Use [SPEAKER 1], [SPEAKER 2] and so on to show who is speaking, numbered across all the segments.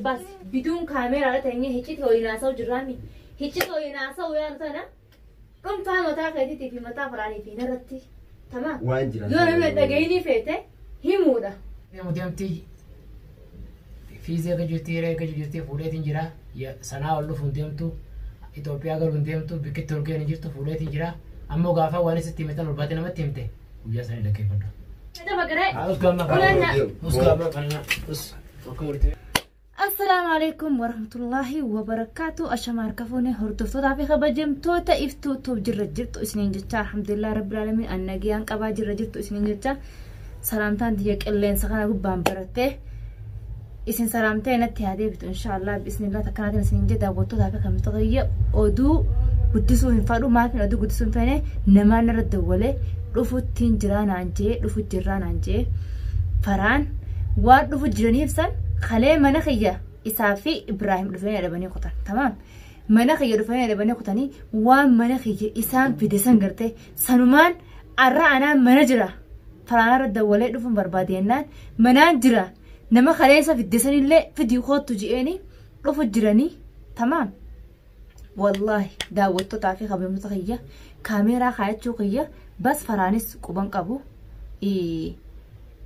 [SPEAKER 1] بس بدون كاميرا تانية هيك تويناسا وجرامي هيك تويناسا ويا أنا كم فاهم متى كذي في متى فراني في نرتي تمام يوم ما تجيني فيته هي مودا
[SPEAKER 2] يوم ديمتي في زي كجوتيرة كجوتي فولات إنجرا يا سنة والله فنديمتو إثيوبيا قال فنديمتو بكت تركيا نجرتو فولات إنجرا أما قافا وانا ستي مثلا رباتنا ما تيمته ويا سنة لك كيف ده
[SPEAKER 1] هذا بقرأ السلام عليكم ورحمة الله وبركاته أشمار كفوني هردفتو دافي خبجم توتا إفتو توب جرجرتو إسنين جتا الحمد لله رب العالمين أنجيان قبا جرجرتو إسنين جتا سلامتان ديك اللين سخنا قبان برته إسن سلامتين نتي بت إن شاء الله بإذن الله تكنات إسنين جدا وتو دافي خمستغية أدو قدسو هنفادو ما في أدو قدسو فيني نما نرد وله رفوت تين جران عنجي رفوت جران عنجي فران واد رفوت جرانيف سن خليه مناخية إسافي إبراهيم رفيع ربني قطن تمام مناخية رفيع ربني قطني ومناخية إسام في دسان قرته سنمان أرى أنا مناجرة فرانا رد وله رفون بربادينان مناجرة نما خليه في الدسان اللي في ديوخوت تجيني رفوت جراني تمام والله داوتو تعرفي خبر متخية كاميرا خايت شوقية بس فرانس قبان قبو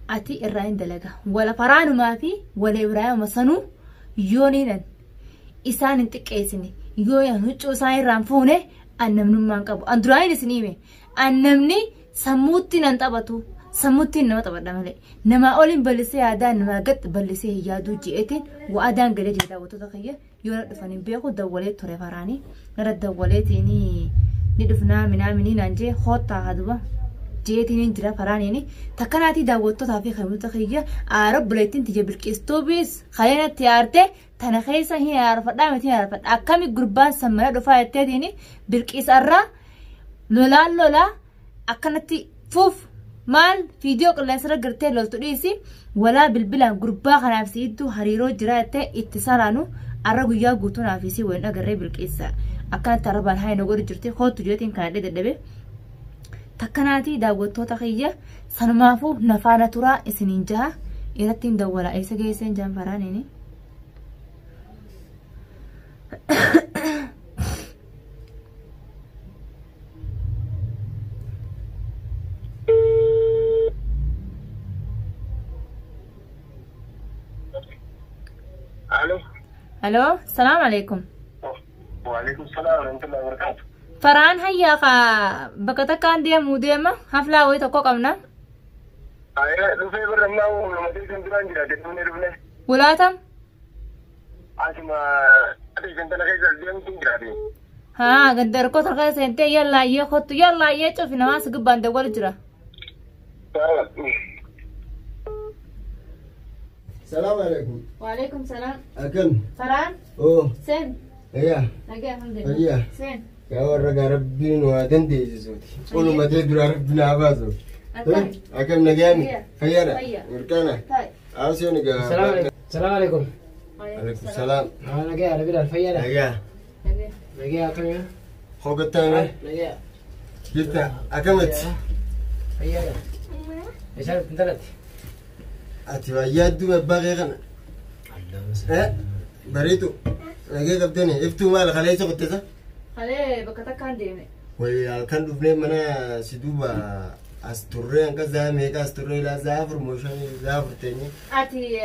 [SPEAKER 1] أتي الرأين دلقة ولا فرانو ما في ولا إبراهيم مسنو يونينن إسان انتك إيسني يوين هجو ساين رامفونه أنمنو مان قبو أندراين سنيمي أنمني سموتي ننتبطو سموتي نما تبدا ملي نما أولين بلسي آدان نما قد بلسي يادو جيئتين وآدان قليل داوتو تخيّة يونا دفنين بيقو دوليت توري فراني نرد دوليتيني ندفنا منين ننجي خوطا هدوبا جيتين جرا فرانيني تكناتي داوتو تافي خيمو تخيّة عرب بليتين تجي بالكيستوبيس خلينا تيارتي تنخيسا هي عرفت دامتين عرفت أكامي قربان سمنا دفاع التاديني بالكيس أرى لولا أكناتي فوف مال فيديو كلا سر قرتي لو تريسي ولا بالبلان قربا خنافسي إدو هريرو جراتي اتصالانو أرجو يا قطنا في سي وين أقرب الكيسة أكان تربان هاي نقول جرتي خود تجوتين كارد الدبي تكناتي داوتو تخيّة سنمافو نفانا ترى إسنين جها إرتين دولا أي سجيسين جنفرانيني الو السلام عليكم.
[SPEAKER 3] وعليكم السلام ورحمة الله وبركاته.
[SPEAKER 1] فران هيا خا بكتا كان دي موديما حفلة وي تكو قمنا
[SPEAKER 3] رفي برنا ومدي سندران جرا تكوني رفنا
[SPEAKER 1] ولاتم
[SPEAKER 3] عاشما أدي كنت لغاية الدين تنجرا دي
[SPEAKER 1] ها قدر كو ترغي سنتي يلا يخط يلا يشوف نواس قبان دول جرا.
[SPEAKER 4] السلام عليكم.
[SPEAKER 1] وعليكم السلام.
[SPEAKER 4] أكن.
[SPEAKER 1] فران.
[SPEAKER 4] أوه.
[SPEAKER 1] سين.
[SPEAKER 4] إيه.
[SPEAKER 1] نجي الحمد لله.
[SPEAKER 4] إيه.
[SPEAKER 1] سين.
[SPEAKER 4] يا ورقة ربي نوادن دي زوجي. قولوا ما تدري ربنا عبازو. أكن نجامي. خيرة. مركانة.
[SPEAKER 1] طيب.
[SPEAKER 4] عاوزين نجا.
[SPEAKER 2] السلام عليكم.
[SPEAKER 4] عليكم السلام.
[SPEAKER 2] أنا جاي على بلاد الفيلة.
[SPEAKER 4] نجا.
[SPEAKER 2] نجا أكمل.
[SPEAKER 4] خوجتنا.
[SPEAKER 2] نجا.
[SPEAKER 4] جبت أكملت.
[SPEAKER 2] فيلة. إيش هذا تنتلت؟
[SPEAKER 4] أتواجد بباغينا. إيه بريتو. نجا قبضني إفتو مال خليه سقطته.
[SPEAKER 1] خليه بكتا كان ديمي.
[SPEAKER 4] ويا كان دفني منا سدوبا أستوري أنك زامي كأستوري لا زافر موشان زافر تاني.
[SPEAKER 1] أتي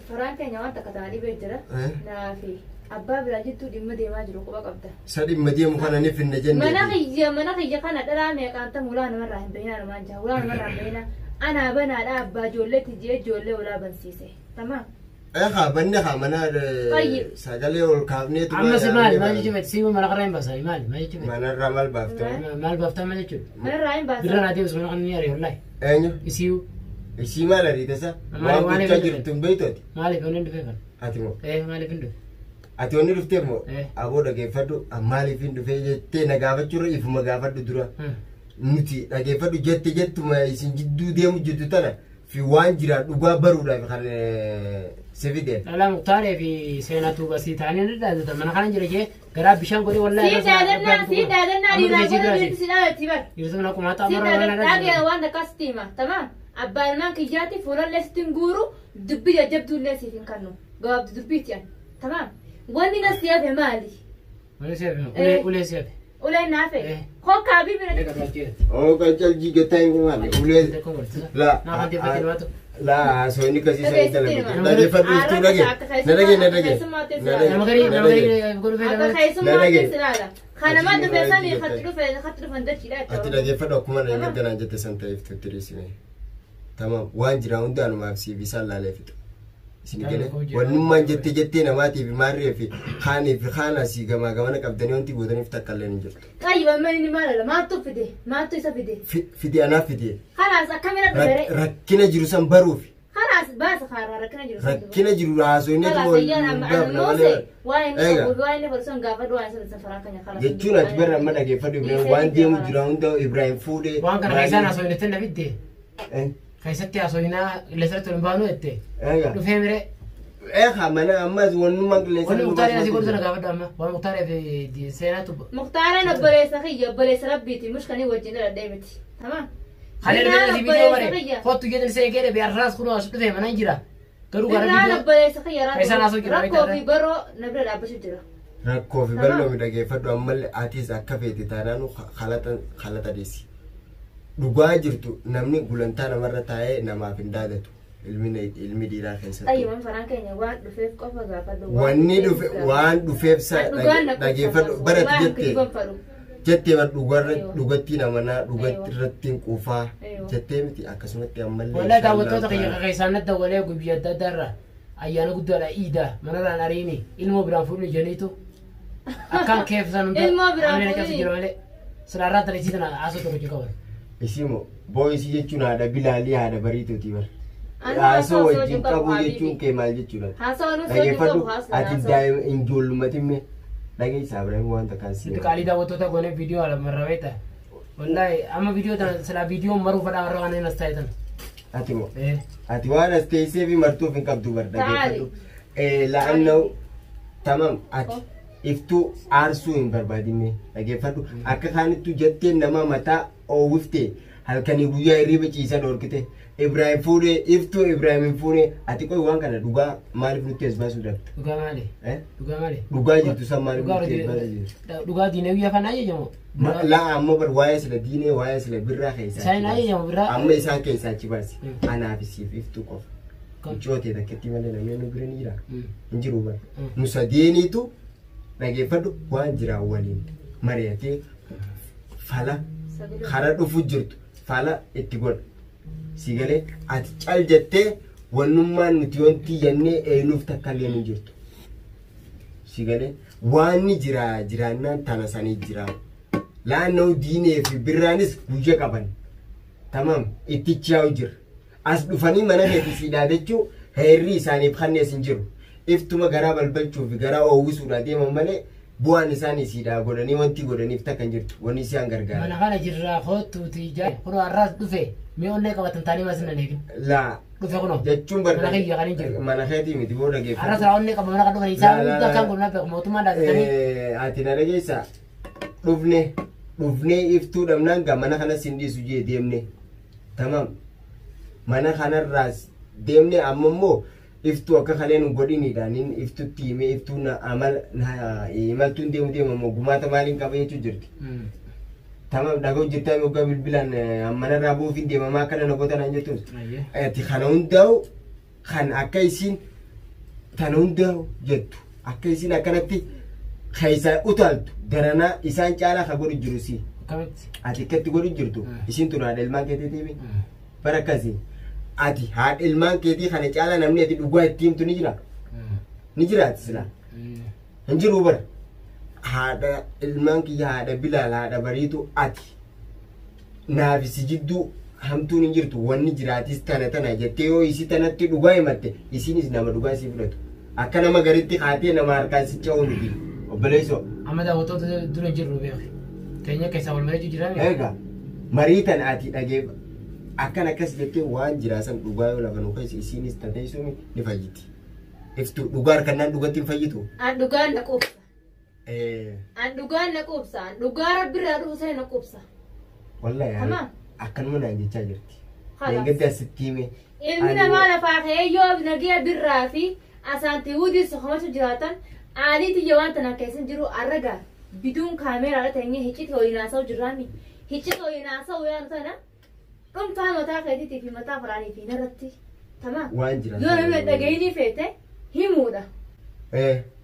[SPEAKER 1] فران كان يوم تكتاني بيجرا. نافي. أبا بلاجتو ديما ديما جلوك بقبضه.
[SPEAKER 4] سادي مديم مخانا نفي النجن.
[SPEAKER 1] مناخي كان درامي كانت مولانا مرة بينا المانجا ولا مرة بينا. أنا بنا لا أبا جولة تجي جولة ولا بنسيسه تمام.
[SPEAKER 4] إيه بني خامنا
[SPEAKER 1] طيب.
[SPEAKER 4] سجلي والكابني تبغى.
[SPEAKER 2] عم سمال ما يجي متسيبه من الغرين بس مال ما يجي.
[SPEAKER 4] مانا رمال بافتة.
[SPEAKER 2] مال بافتة ما يجي.
[SPEAKER 1] من الرأي بس.
[SPEAKER 2] درنا دي بس من غنياري والله.
[SPEAKER 4] أيوه.
[SPEAKER 2] يسيو.
[SPEAKER 4] يسي مال ريت سا. ما بتجي تنبيتوتي.
[SPEAKER 2] مالي بنين دفعنا.
[SPEAKER 4] أتيمو.
[SPEAKER 2] إيه مالي بندو.
[SPEAKER 4] أتوني رفتمو. أبو دقي فدو أمالي فيندو في تنا قافت شرو يفهم قافت درا. نتي دقي فدو جت ما يسين جدو ديم جدو تنا. في وان جرا دوغا بروداف خان سفيدين
[SPEAKER 2] لا مختار في سيناتو بس ثاني ندا من خان جرجه غراب بشان قولي والله
[SPEAKER 1] سيدنا لي سيدنا تبر
[SPEAKER 2] يرسمنا كما تامر
[SPEAKER 1] لا وانا كاستيما تمام أبان ما كيجاتي فورا لستنجورو دبي جبتو الناس يفين كانوا جواب دبيت يعني تمام واني ناس يابه مالي
[SPEAKER 2] ولا سيابه ولا سيابه
[SPEAKER 1] ولا نافع خو كابي من
[SPEAKER 4] او كان جي جتاي مال ولا لا
[SPEAKER 2] ما عندي فتره
[SPEAKER 4] لا سويني كسي سويني لا جفت تو لگے ندگے
[SPEAKER 1] خانا ما دفساني خطر فندتي لا
[SPEAKER 4] اتي لگے فدو كما نجدنا جت سنت افتتريسني تمام وان جراوند انا ما في بيسال لا لفت سينجله ونما جت نماتي بماري في خاني في خانا سي جما جما نقبدني انت بودني فتكلن جت
[SPEAKER 1] ايوه ما تفدي ما تسفدي
[SPEAKER 4] فدي انا فدي
[SPEAKER 1] خلاص الكاميرا بزري
[SPEAKER 4] ركنا جروسن باروف
[SPEAKER 1] خلاص بس خارا
[SPEAKER 4] ركنا جرو راسو ني
[SPEAKER 1] خلاص انا موسى وين فرسون غافد وين سفرا كان خلاص
[SPEAKER 4] يجونا تبر ما دغه فدو وان ديم جراوند ابراهيم فودي
[SPEAKER 2] وان كان خيسانا سو نتن بدي خيستي اسوينا لسرت البانو اتي دو فهمره
[SPEAKER 4] خامنا اما ونما
[SPEAKER 2] ولا مختار يا سيقول سنه غافد اما ولا مختار في دي سيناتو
[SPEAKER 1] مختار انا بليس اخي بليس ربيتي مش كاني وجهنا دايمتي تمام
[SPEAKER 2] خلينا في فيديو وري خط جد سيكير بيراس كنو اسد فهم انا جرا كرو غار
[SPEAKER 1] انا بليس اخي يا
[SPEAKER 2] رات
[SPEAKER 1] في برو نبر لا بش جرا
[SPEAKER 4] ركو في برو مدغه فدو امل اتيس اكفيتي تانانو خلطه ديسي دغا جرتو نمني غلنتا مره تاي نما فندادتو ilmi dira kaysa
[SPEAKER 1] ايوه فران كينيا وان دفيف قفا غافدو
[SPEAKER 4] واني وان دفيف سا دغه فدو برت jette war dugatti namana dugatti rattin qufa jette miti akkasumatti ammalle
[SPEAKER 2] wala daawwattoota qeessaanadda walee guyyaa daddarra ayyaana guddaadha iida manarraan ariini ilmoo biraan fuudhni jeniitu akkaan keefsan hunda
[SPEAKER 1] ilmoo biraan
[SPEAKER 2] fuudhni jira malee siraarraa taleessitan haasoo tokko qaban
[SPEAKER 4] isimo booyisii jechuun haadha bilaalii haadha bariituuti bar haasoo wajjin qabu jechuun kee maal jechuudha dhageeffadhu ati daa'ima injoollummatimme lagi sabrem wanta kasi
[SPEAKER 2] itu kali dah waktu tu gua ni video alam merawat wallahi ama video tan sela video maru pada orang yang nastai tan
[SPEAKER 4] atimo atiwana stay safe martu fin kabdu bar dage la anno tamam ati iftu arsu in barbadime dage fadu akka khanitu jette nama mata o wifte halkani buya ribe ciisa dorkite Ibrahim Fude iftu Ibrahim Fude ati koy wan kana duga malif nutes basu dak
[SPEAKER 2] duga mali
[SPEAKER 4] duga jitu sama malif nutes basu
[SPEAKER 2] duga dine wiya kana ye jamo
[SPEAKER 4] la amma bar wayas la dine wayas la birra kaysa
[SPEAKER 2] sai na ye jamo birra
[SPEAKER 4] amma isa kaysa ci basi ana fi sif iftu kof kuchote da ketti male na menu grenira injiru ba musadini tu nage fadu wan jira walin mariyati fala khara dufu jirtu fala ittigol sigale ati cal jette wannummaan nuti wanti jennee eenuuf takkallee hin jirtu sigale waanni jiraannaan tana sanii jira laannoo diinee fi birraanis guyya qaban tamam ittichaa'u jira as dhufanii mana keetti siidhaadachuu heerri isaaniif kannees hin jiru iftuma garaa balbalchuu fi garaa oowwisuudha deeman malee bu'aan isaanii siidhaa godhanii wanti godhaniif takkan jirtu wanni isaan gargaara
[SPEAKER 2] mana kana jirraa kootuuti ijaa kunoo har'aas dhufe mee onnee qabatan taanii maasina neekin
[SPEAKER 4] laa
[SPEAKER 2] dhufe kunoo
[SPEAKER 4] jechuun
[SPEAKER 2] mana kiyya kan hin jiru
[SPEAKER 4] mana keetii miti boo dhageeffatu
[SPEAKER 2] har'aas raa onnee qaba mana kan dhufan isaan hunda kan godhana beeku mootummaa dhaasisanii
[SPEAKER 4] ati na dhageessa dhufnee iftuu dhabnaan gaa mana kanas hin dhiisu jee deemne tamam mana kanarraas deemne amma immoo iftu akka kaleen godhiniidhaan iftutti himee iftuun amal imaltuun deemu ammoo gumaata maaliin qaba jechuu jirti tamam dhaga'u jirtaa yookaan bilbilaan manarraa buufiin deemamaa akkana nagotanaan jettuun ati kana hundaa'u kan akka isiin tana hundaa'u jettu akka isiin akkanatti keessa utaaltu garanaa isaan caalaa ka godhu jiru si ati akkatti godhu jirtu isiin tun haadha ilmaan keetii deemi bara akkasii ati haadha ilmaan keetii kana caalaa namni ati dhugaa itti himtu ni jira ni jiraati sila hin jiru bara haadha ilmaan kiyya haadha bilaal haadha bariitu ati naafisi jidduu hamtuun hin jirtu wanni jiraatis tana jettee yoo isi tanatti dhugaa himatte isiinis nama dhugaa isii fudhatu akka nama garitti haatee nama harkaan si ca'uu miti obboleessoo
[SPEAKER 2] amma daawwattoota dura jirru beeku keenya keessaa wal marii jijjiirame
[SPEAKER 4] eega marii tan ati dhagee akkana akkas jettee waan jiraasan dhugaa yoo lafa nu keessa isiinis tatee sumi ni fayyiti. Iftu dhugaa harkannaan dhugatti hin fayyitu.
[SPEAKER 1] An dhugaan na qubsa. An dhugaan na qubsa. An dhugaa rabbiirraa dhuusee na qubsa.
[SPEAKER 4] Wallahi akkanuma naan jechaa jirti.
[SPEAKER 1] Khalas.
[SPEAKER 4] Eegatti asitti hime.
[SPEAKER 1] Ilmi namaa lafaa ka'ee yoo nagee birraa fi asaantii hudii sokomatu jiraatan aaliitii yoo waan tanaan keessan jiru arragaa biduun kaameeraadha ta'ee hicciti ho'inaasa'u jirraami. Hicciti ho'inaasa'u yaanu tana dhumtaa mataa keetiitii fi mataa faraanii fi narratti tamaa.
[SPEAKER 4] Waan jira.
[SPEAKER 1] Yoo namni dhaga'inii feete himuudha.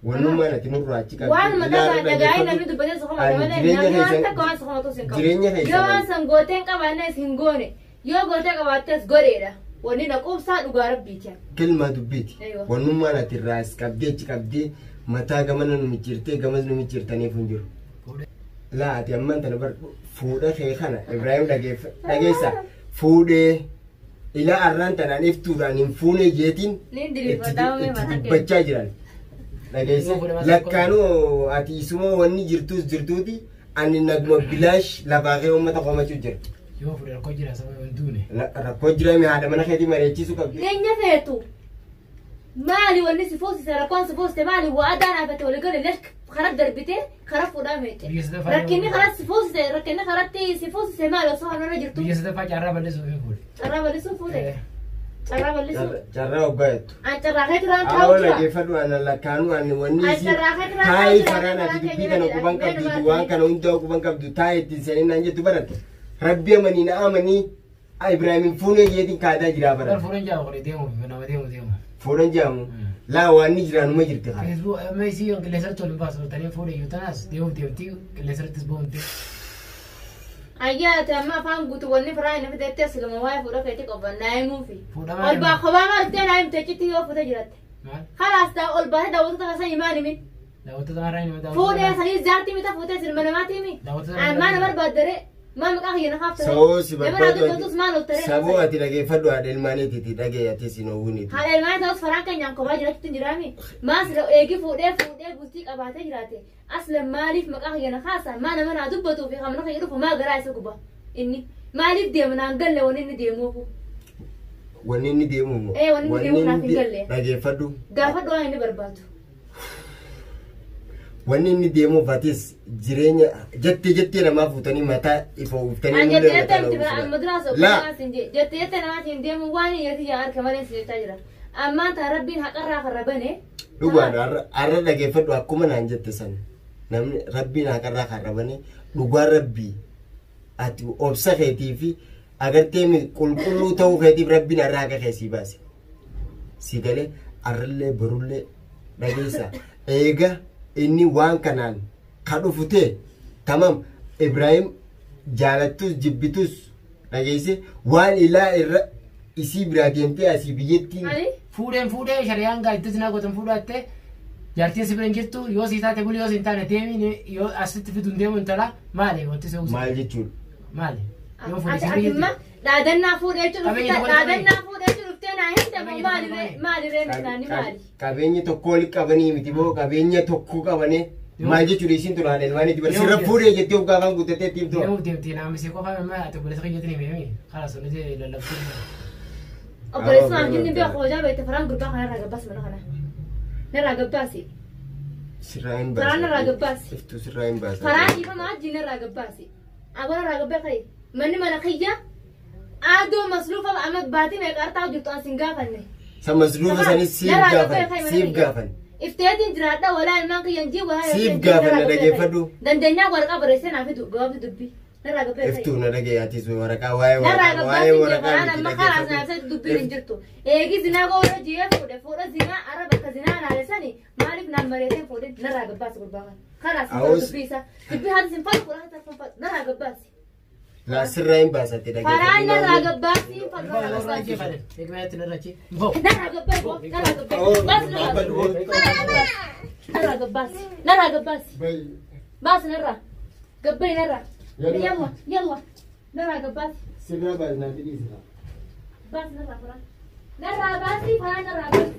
[SPEAKER 4] Wannummaan ati nurraa achi qabdi.
[SPEAKER 1] Waan mataa dhaga'in namni dubbatee sokomatu malee namni waan takka waan sokomatu hin qabu.
[SPEAKER 4] Jireenya keessa.
[SPEAKER 1] Yoo waan san gooteen qabaannes hin goone yoo gootee qabaattes godheedha. Wanni na qubsaa dhugaa rabbiiti.
[SPEAKER 4] Kilma dubbiiti. Wannummaan ati irraa as qabdee achi qabdee mataa gamana nu michirtee gamas nu michirtaniif hin jiru. Laa ati ammaan tana bar fuudha kee kana Ibrahim dhageessa fuudhee ila arraan tanaan iftuudhaan hin fuune jeetiin itti dubbachaa jiran. Dhageessa lakkaanuu ati isuma wanni jirtuuti ani naguma bilaash lafaa kee uummata qomachuu jira.
[SPEAKER 2] Yoo fuudhee rakkoo jira sababa hin duune.
[SPEAKER 4] Rakkoo jira mi haadha mana keetii mareechisu qabdi.
[SPEAKER 1] Leenya feetu. Maali wanni si fuusise rakkoon si fuusite maali waadaa naafate walii gale lesh karaa darbitee karaa fuudhaa meete. Rakkinni karaa si fuusise rakkinni karaatti si fuusise maali osoo hanarra jirtu.
[SPEAKER 2] Biyya sadaffaa carraa balleessuu fi fuudhe.
[SPEAKER 1] Carraa balleessuu fuudhe. Carraa balleessuu.
[SPEAKER 4] Carraa hoggaa jettu.
[SPEAKER 1] An carraa kee turaan
[SPEAKER 4] taa'u jira. Dhageeffadhu ana lakkaanuu ani wanni isii taa'ii faraan ati dubbii kana quban qabdu waan kana hundaa quban qabdu taa'ii ittiin seenii naan jettu baratte. Rabbi amanii na amanii Ibrahim fuunee jeetiin kaadaa jiraa bara.
[SPEAKER 2] Fuudhan jaamu kore deemu nama deemu.
[SPEAKER 4] Fuudhan jaamu laa waan ni jiraanuma jirti haa.
[SPEAKER 2] Facebook amma isii qilleensarratti waliin baasu tanii fuudhe yoo tanaas deemuuf deemtii qilleensarrattis boonte.
[SPEAKER 1] Ayyaate amma afaan guutuu wanni firaa inni fiteetti as gama waa'ee fuudha keetii qofa naayimuufi. Ol baa kophaa maaltee naayim teechitti yoo fuute jiratte. Kalaas taa ol baatee daawwattoota kasan himaan himin.
[SPEAKER 2] Daawwattoota har'a himin daawwattoota.
[SPEAKER 1] Fuudhee sanii jaartii mita fuutee silma namaati himi. Maan nama barbaaddaree. Mama kah yana hafta.
[SPEAKER 4] So si barbaadu. Sabo ati dhageeffadhu haadha ilmaaniitiiti dhagee ati siin oowwiniiti.
[SPEAKER 1] Haadha ilmaanii ta'us faraan keenyaan kophaa jiraatti jiraami. Maas eegi fuudhee bultii qabaatee jiraate. Aslan maaliif maqaa yana haasa maa nama naa dubbatu fi hamna kan jedhuuf maa garaa isa guba. Inni maaliif deemu naan galle wanni inni deemuufu.
[SPEAKER 4] Wanni inni deemu moo?
[SPEAKER 1] Wanni inni deemu naaf hin galle.
[SPEAKER 4] Dhageeffadhu.
[SPEAKER 1] Gaafadhu waan inni barbaadu.
[SPEAKER 4] Wanni inni deemu batis jireenya jettee namaa fuutanii mataa ifa uftanii
[SPEAKER 1] mullee mataa jettee namaatiin deemu waan yeeti yaa harka malee si'eetaa jira. Ammaan taa rabbiin haqarraa karrabane.
[SPEAKER 4] Dhugaadha arra dhageeffadhu akkuma naan jette san namni rabbiin haqarraa karrabane dhugaa rabbii ati obsa keetii fi agartee qulqulluu ta'uu keetiif rabbiin arraa haqa keessii baase. Si galee arrallee barullee dhageessa eega. Inni waan kanaan kadhufute tamam Ibrahim jaalattus jibbitus dhageesse waan ilaa irra isii biraa deemtee asii biyyatti
[SPEAKER 2] fuudhee shari'aan gaalittis naa gootan fuudhatte jaartiin si bira hin jirtu yoo sii taate buli yoo siin taane deemi yoo asitti fiduun deemu intala maali wanti se
[SPEAKER 4] maal jechuudha
[SPEAKER 2] maali
[SPEAKER 1] yoo fuudhee si bira jirtu dhaadannaa fuudhee dhuftee naa hin maali reemitaani maali
[SPEAKER 4] qabeenyi tokko walitti qabanii miti moo qabeenya tokko qabanii maal jechuudha isiin turaan ilmaaniiti bari sirra fuudhee jettee gaafaan guutatee ittiin tura.
[SPEAKER 2] Deemuuf deemtee naamisi qofa amma ati obboleessa kiyyatiin himee karaa sunnitee lallabtuu.
[SPEAKER 1] Obboleessa maamjinni biyya qoojaa beekte faraan gurbaa kanarraa gabbaas mana kana. Narraa gabbaasi.
[SPEAKER 4] Sirraa hin baasi.
[SPEAKER 1] Faraan narraa gabbaasi.
[SPEAKER 4] Iftuu sirraa hin baasi.
[SPEAKER 1] Faraan dhiifamaa ajji narraa gabbaasi. Abona narraa gabbaa ka'e manni mana kiyya aadoo masluufa amma baatii meeqaartaa jirtu an sin gaafanne.
[SPEAKER 4] Sa masluufa sanis siif gaafan.
[SPEAKER 1] Ifteetiin jiraadha walaa ilmaan kiyyan jii walaa
[SPEAKER 4] siif gaafan na dhageeffadhu.
[SPEAKER 1] Dandeenyaa waraqaa barreessee naaf fidu gabaabni dubbii. Narraa gabbaa ka'e.
[SPEAKER 4] Iftuu na dhageeyyaatiis waraqaa waa'ee waraqaa
[SPEAKER 1] amma karaa naafsee dubbiin hin jirtu. Eegi zinaa goora jiyee fuudha zinaa arra bakka zinaa naaleessanii maaliif naan mareessee fuudhe narraa gabbaasi gurbaa kana. Kanaas dubbii isaa dubbii haati sin fadhu fuudhaa tarfan fadhu narraa gabbaasi.
[SPEAKER 4] La sirraa hin baasatti dhageeffadhu.
[SPEAKER 1] Faraan narraa gabbaasi narraa gabbaasi. Narraa gabbaasi. Baas narraa. Gabbai narraa. Yalla. Narraa gabbaasi.
[SPEAKER 4] Sirraa baas naati dhiisira.
[SPEAKER 1] Baas narraa faraan. Narraa baasi faraan narraa baasi.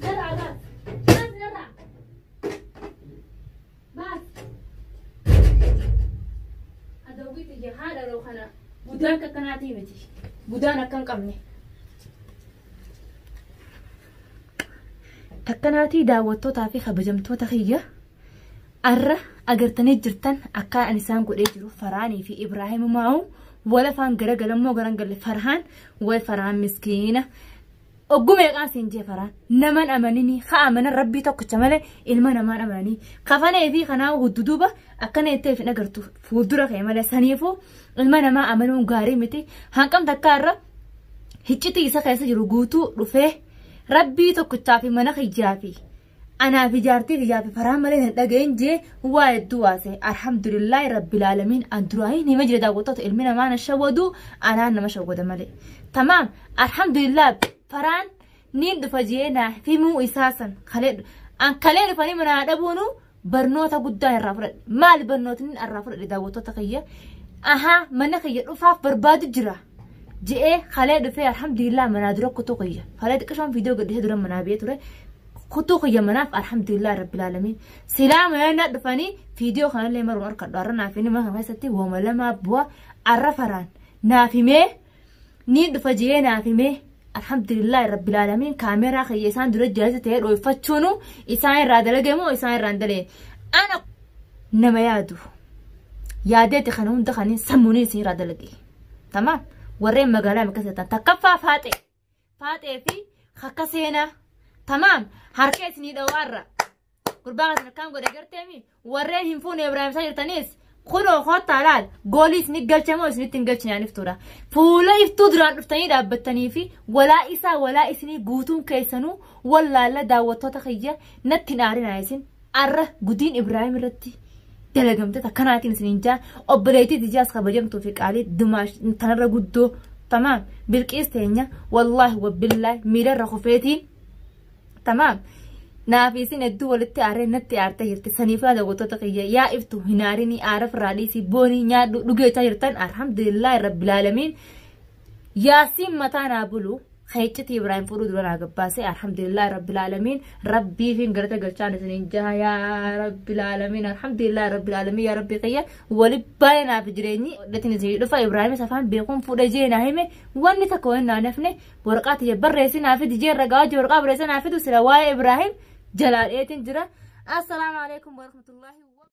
[SPEAKER 1] Narraa baasi. Baas narraa. Baas. Adawwiiti haadha rookana gudaan kakkanaatii miti. بدانا كان قمني تكناتي داوتو تافي خبجمتو تخيه أرى أجرتني جرتن أكا أنسان قد يجرو فراني في إبراهيم معه ولا فان جرج لما جرنجل فرحان وفرحان مسكينة أقوم يقان سنجي فرحان نمن أمانيني خامن ربي توك تمله إلما نمان أماني خفنا يفي خنا وهدودوبة أكنا يتفق نجرتو فودرة خيمة سنيفو إلما نما أمانو غاري متي هنكم تكارر هيجتي يسخيس يرجوتو رفيه ربي توك تافي مناخ يجافي أنا في جارتي في جافي فرام ملين دقين جي وايد دواسي الحمد لله رب العالمين أندروهيني مجرد أغوطات إلمنا ما نشودو أنا ما شود ملي تمام الحمد لله فران نين دفجينا في مو إساسا خليل أن كلين فاني من أدبونو برنوتا قدام الرافر مال برنوتين الرافر اللي داوتو تقية أها منخي رفاف برباد جرا جي خليل في الحمد لله من أدرك تقية خليل كشان فيديو قد يهدر من أبيته خطوخ يا مناف الحمد لله رب العالمين سلام هنا دفني فيديو خلنا لي مرور كدارنا فيني ما خمستي وما لما بوا عرفران نافمه ني دفجيه نافمه الحمد لله رب العالمين كاميرا خيسان دور جهازته روي فتشونو إسان رادلجمو إسان راندلين أنا نما يادو يادت خنون دخنين سموني سين رادلجي تمام ورين مقالة مكسرة تكفى فاتي في خكسينا تمام حركتني دوارة قربانة نكام قد أجرتني ورين هنفون إبراهيم ساير تنيس خلو خط طلال قوليس نقل شموس نتنقل يعني فطورة فولا يفتودر نفتني دابتني في ولا إسا ولا إسني قوتون كيسنو ولا لا داوتو تخيّة نتن عارين عايزين أره قدين إبراهيم رتي دلقمت تكناتين سنينجا أبريتي تجاز خبجمتو فيك علي دماش تنرى قدو تمام بالكيس تينيا والله وبالله ميرا رخوفيتين تمام نافيسين الدول التعرين نتعرت هيرت سنيفا دوتو تقية يا إفتو هناريني أعرف راليسي بوني نيا لقيتا هيرتان الحمد لله رب العالمين ياسين متانا بلو خيتي إبراهيم فرود ولا قباسي الحمد لله رب العالمين ربي فين قرأت قلتان سنينجا يا رب العالمين الحمد لله رب العالمين يا ربي قيا ولباينا في جريني لتن زي دفا إبراهيم سفان بيقوم فوجينا هيمه واني تكوينا نفنه ورقات يبرسين عفد جير رقاج ورقاب رسين عفد وسلواي إبراهيم جلال إيتن جرا السلام عليكم ورحمة الله